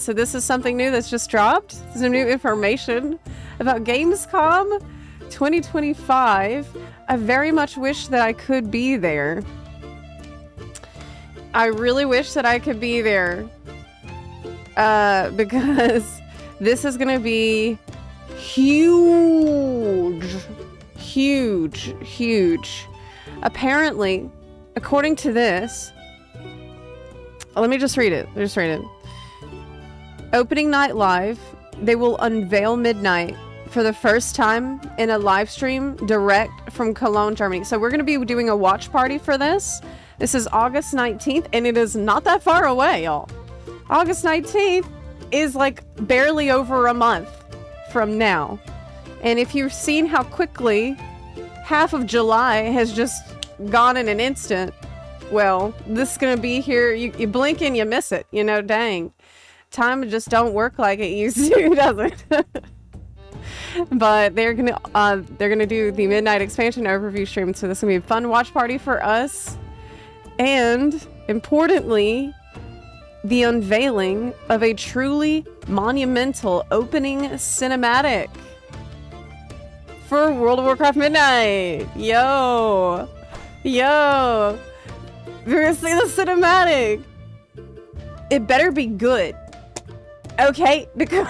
so this is something new that's just dropped. Some new information about Gamescom 2025. I very much wish that I could be there. I really wish that I could be there. Because this is gonna be huge. Huge. Huge. Apparently, according to this, let me just read it. Opening night live, they will unveil Midnight for the first time in a live stream direct from Cologne, Germany. So we're going to be doing a watch party for this. This is August 19th, and it is not that far away, y'all. August 19th is like barely over a month from now. And if you've seen how quickly half of July has just gone in an instant, well, this is going to be here. You blink and you miss it, you know, dang. Time just don't work like it used to, does it? But they're gonna do the Midnight expansion overview stream, so this is gonna be a fun watch party for us. And importantly, the unveiling of a truly monumental opening cinematic for World of Warcraft Midnight. Yo! We're gonna see the cinematic. It better be good. Okay? Because...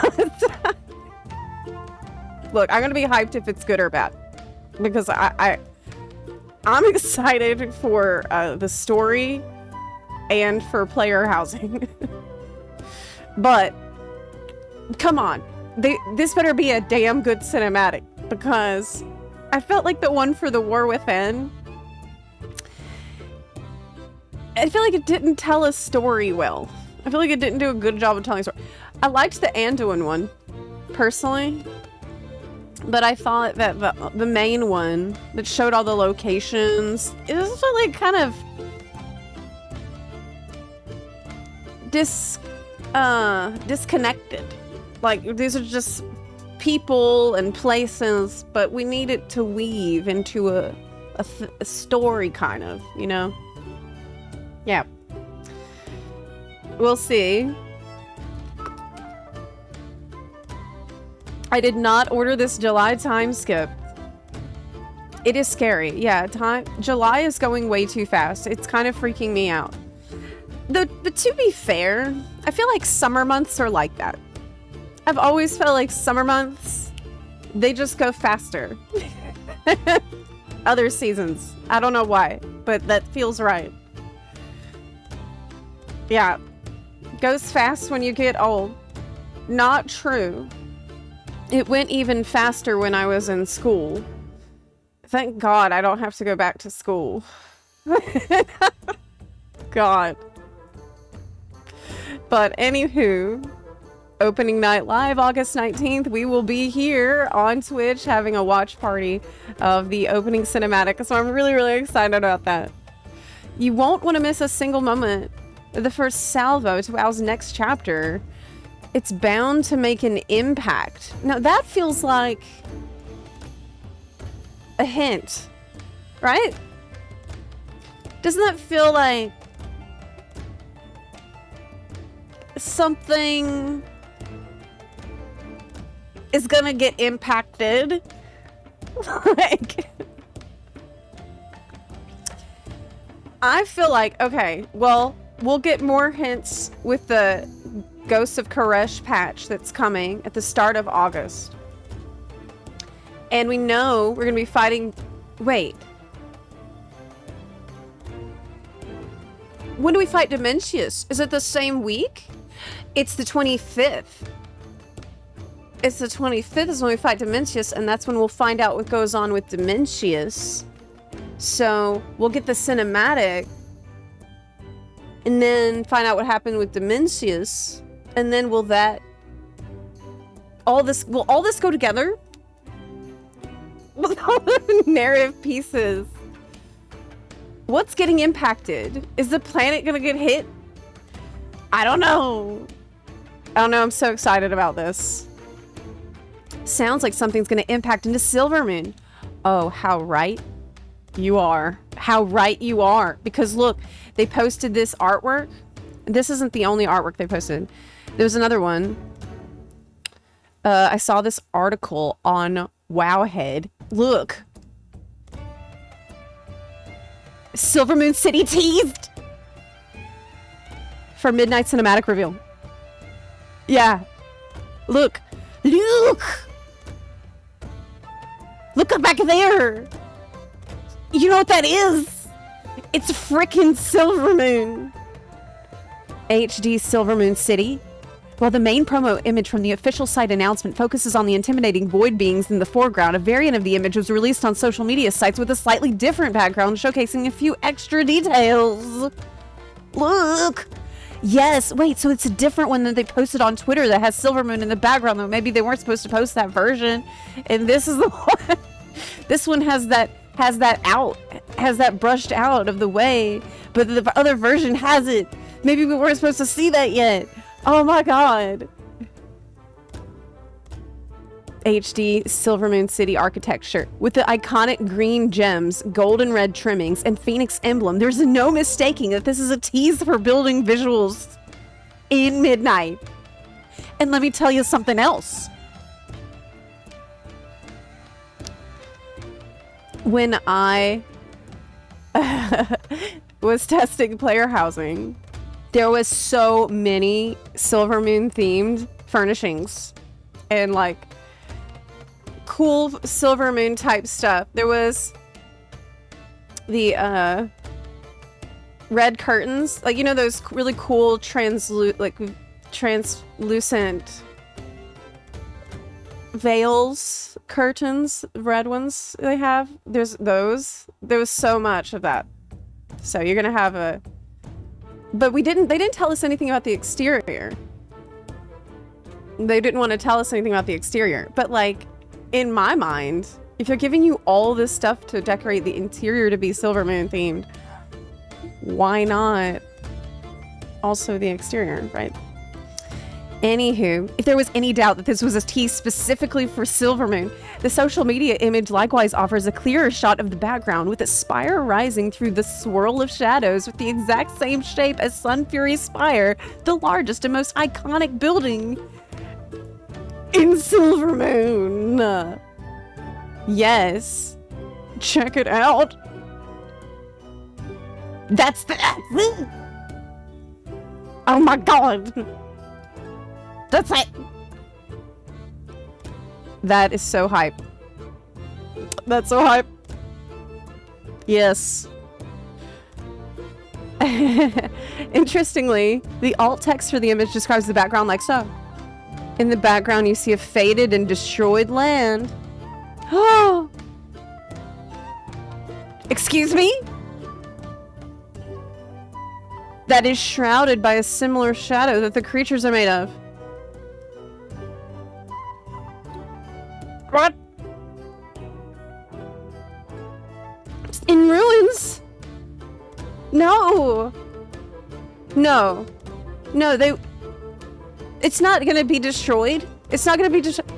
Look, I'm gonna be hyped if it's good or bad. Because I'm excited for the story and for player housing. But, come on. This better be a damn good cinematic. Because I felt like the one for the War Within, I feel like it didn't tell a story well. I feel like it didn't do a good job of telling a story. I liked the Anduin one, personally. But I thought that the main one that showed all the locations, it was like kind of disconnected. Like, these are just people and places, but we need it to weave into a story, kind of, you know? Yeah. We'll see. I did not order this July time skip. It is scary. Yeah, July is going way too fast. It's kind of freaking me out. But to be fair, I feel like summer months are like that. I've always felt like summer months, they just go faster. Other seasons. I don't know why, but that feels right. Yeah. Goes fast when you get old. Not true. It went even faster when I was in school. Thank God I don't have to go back to school. God. But anywho, opening night live, August 19th, we will be here on Twitch having a watch party of the opening cinematic. So I'm really, really excited about that. You won't want to miss a single moment of the first salvo to WoW's next chapter. It's bound to make an impact. Now that feels like a hint, right? Doesn't that feel like something is gonna get impacted? Like, I feel like, okay, well, we'll get more hints with the Ghosts of Koresh patch that's coming at the start of August. And we know we're going to be fighting... Wait. When do we fight Dimensius? Is it the same week? It's the 25th. It's the 25th is when we fight Dimensius, and that's when we'll find out what goes on with Dimensius. So, we'll get the cinematic, and then find out what happened with Dimensius. And then will all this go together? With all the narrative pieces. What's getting impacted? Is the planet gonna get hit? I don't know. I'm so excited about this. Sounds like something's gonna impact into Silvermoon. Oh, how right you are. How right you are. Because look, they posted this artwork. This isn't the only artwork they posted. There's another one. I saw this article on Wowhead. Look. Silvermoon City teased for midnight cinematic reveal. Yeah. Look. Look. Look back there. You know what that is? It's frickin' Silvermoon. HD Silvermoon City. While the main promo image from the official site announcement focuses on the intimidating void beings in the foreground, a variant of the image was released on social media sites with a slightly different background, showcasing a few extra details. Look! Yes, wait, so it's a different one that they posted on Twitter that has Silvermoon in the background, though maybe they weren't supposed to post that version. And this is the one. This one has that brushed out of the way, but the other version has it. Maybe we weren't supposed to see that yet. Oh my god. HD Silvermoon City architecture with the iconic green gems, golden red trimmings, and phoenix emblem. There's no mistaking that this is a tease for building visuals in Midnight. And let me tell you something else. When I was testing player housing, there was so many Silvermoon themed furnishings and like cool Silvermoon type stuff. There was the red curtains, like, you know, those really cool translucent veils, curtains, red ones they have. There's those. There was so much of that. So you're gonna have a... But they didn't tell us anything about the exterior. They didn't want to tell us anything about the exterior. But like, in my mind, if they're giving you all this stuff to decorate the interior to be Silvermoon themed, why not also the exterior, right? Anywho, if there was any doubt that this was a tease specifically for Silvermoon, the social media image likewise offers a clearer shot of the background with a spire rising through the swirl of shadows with the exact same shape as Sun Fury's spire, the largest and most iconic building in Silvermoon. Yes. Check it out. That's the... Oh my god. That's it. That is so hype. That's so hype. Yes. Interestingly, the alt text for the image describes the background like so. In the background, you see a faded and destroyed land. Oh! Excuse me? That is shrouded by a similar shadow that the creatures are made of. What? In ruins? No. No. No, they... It's not gonna be destroyed. It's not gonna be destroyed.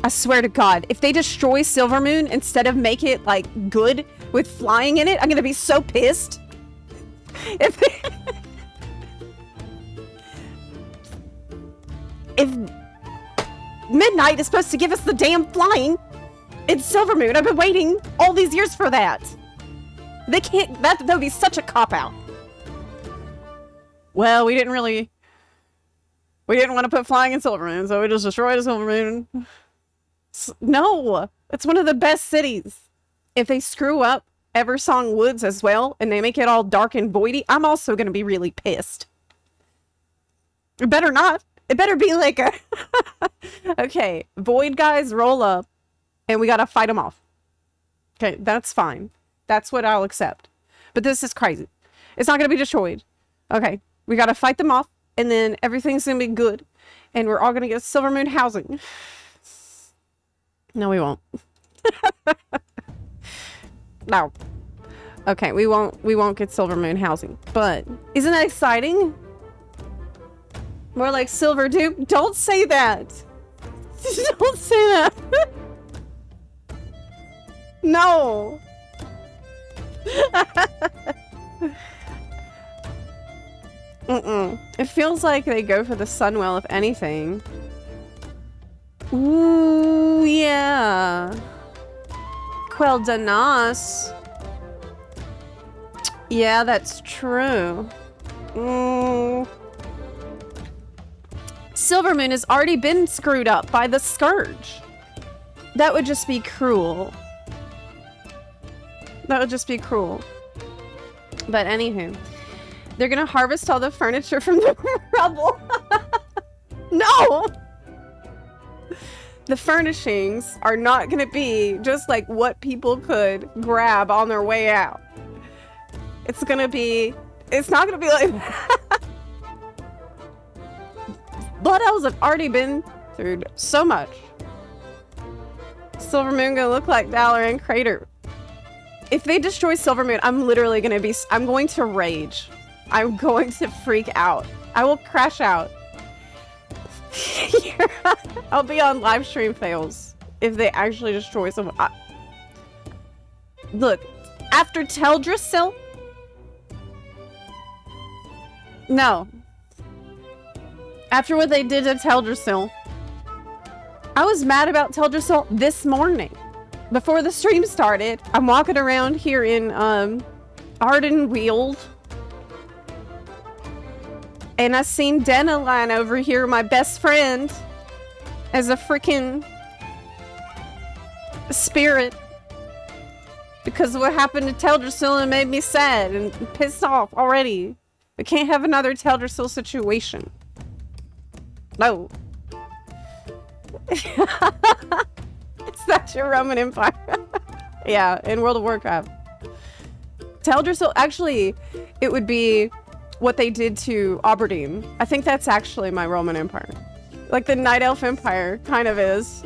I swear to God, if they destroy Silvermoon instead of make it, like, good with flying in it, I'm gonna be so pissed. If they... If... Midnight is supposed to give us the damn flying. It's Silvermoon. I've been waiting all these years for that. They can't... That would be such a cop-out. Well, we didn't want to put flying in Silvermoon, so we just destroyed Silvermoon. No! It's one of the best cities. If they screw up Eversong Woods as well, and they make it all dark and voidy, I'm also going to be really pissed. It better not. It better be like a... Okay, void guys roll up, and we gotta fight them off. Okay, that's fine. That's what I'll accept. But this is crazy. It's not gonna be destroyed. Okay, we gotta fight them off, and then everything's gonna be good, and we're all gonna get Silvermoon housing. No, we won't. No. Okay, we won't get Silvermoon housing. But isn't that exciting? More like Silver Dupe. Don't say that. Don't say that. No. It feels like they go for the Sunwell, if anything. Ooh, yeah. Quel Danas. Yeah, that's true. Silvermoon has already been screwed up by the Scourge. That would just be cruel. That would just be cruel. But anywho, they're gonna harvest all the furniture from the rubble. No! The furnishings are not gonna be just like what people could grab on their way out. It's not gonna be like Blood Elves have already been through so much. Silvermoon gonna look like Dalaran Crater. If they destroy Silvermoon, I'm literally gonna be, I'm going to rage. I'm going to freak out. I will crash out. I'll be on live stream fails if they actually destroy someone. Look, after Teldrassil? No. After what they did to Teldrassil, I was mad about Teldrassil this morning. Before the stream started, I'm walking around here in Ardenweald, and I seen Denaline over here, my best friend, as a freaking spirit. Because of what happened to Teldrassil, it made me sad and pissed off already. We can't have another Teldrassil situation. No. Is that your Roman Empire? Yeah, in World of Warcraft. Teldrassil, actually, it would be what they did to Aberdeen. I think that's actually my Roman Empire. Like the Night Elf Empire kind of is.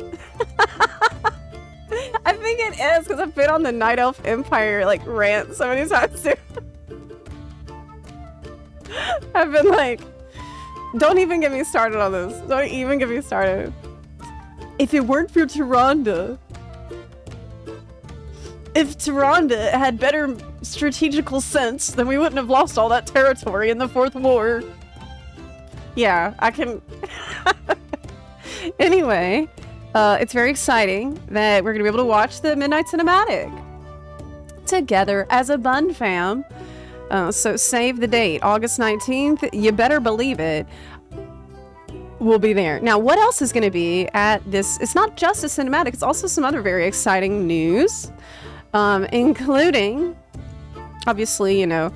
I think it is because I've been on the Night Elf Empire like rant so many times too. I've been like, don't even get me started on this. Don't even get me started. If it weren't for Tyrande, if Tyrande had better strategical sense, then we wouldn't have lost all that territory in the Fourth War. Yeah, I can... Anyway, it's very exciting that we're going to be able to watch the Midnight Cinematic together as a Bun fam. So save the date, August 19th. You better believe it. We'll be there. Now, what else is going to be at this? It's not just a cinematic, it's also some other very exciting news, including, obviously, you know,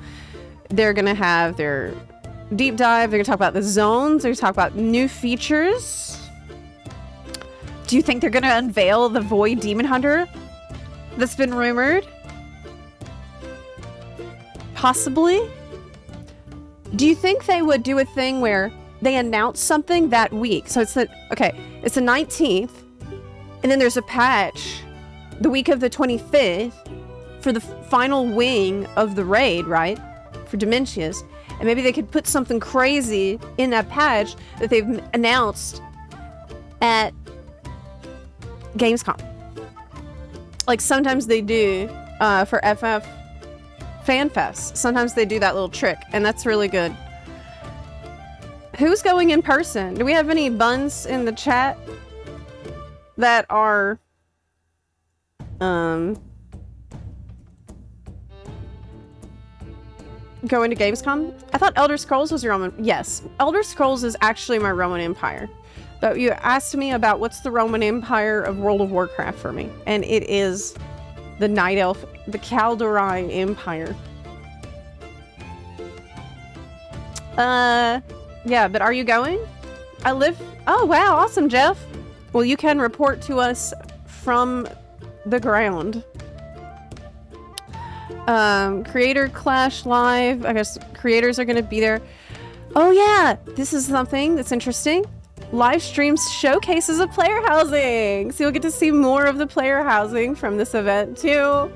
they're going to have their deep dive. They're going to talk about the zones. They're going to talk about new features. Do you think they're going to unveil the Void Demon Hunter that's been rumored? Possibly. Do you think they would do a thing where they announce something that week? So it's it's the 19th, and then there's a patch the week of the 25th for the final wing of the raid, right? For Dementias. And maybe they could put something crazy in that patch that they've announced at Gamescom. Like sometimes they do for FF FanFest. Sometimes they do that little trick, and that's really good. Who's going in person? Do we have any buns in the chat that are going to Gamescom? I thought Elder Scrolls was your Roman. Yes, Elder Scrolls is actually my Roman Empire. But you asked me about what's the Roman Empire of World of Warcraft for me, and it is the Night Elf, the Kaldorei Empire. Yeah, but are you going? I live... Oh, wow, awesome, Jeff. Well, you can report to us from the ground. Creator Clash Live. I guess creators are going to be there. Oh, yeah, this is something that's interesting. Live streams showcases of player housing. So you'll get to see more of the player housing from this event, too.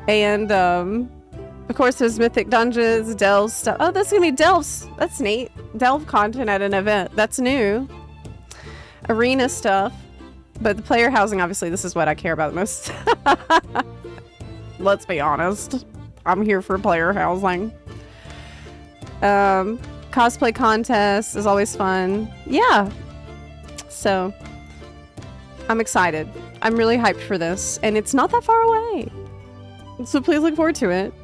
And, of course, there's Mythic Dungeons, Delve stuff. Oh, that's going to be Delves. That's neat. Delve content at an event. That's new. Arena stuff. But the player housing, obviously, this is what I care about most. Let's be honest. I'm here for player housing. Cosplay contest is always fun. Yeah. So I'm excited. I'm really hyped for this, and it's not that far away. So please look forward to it.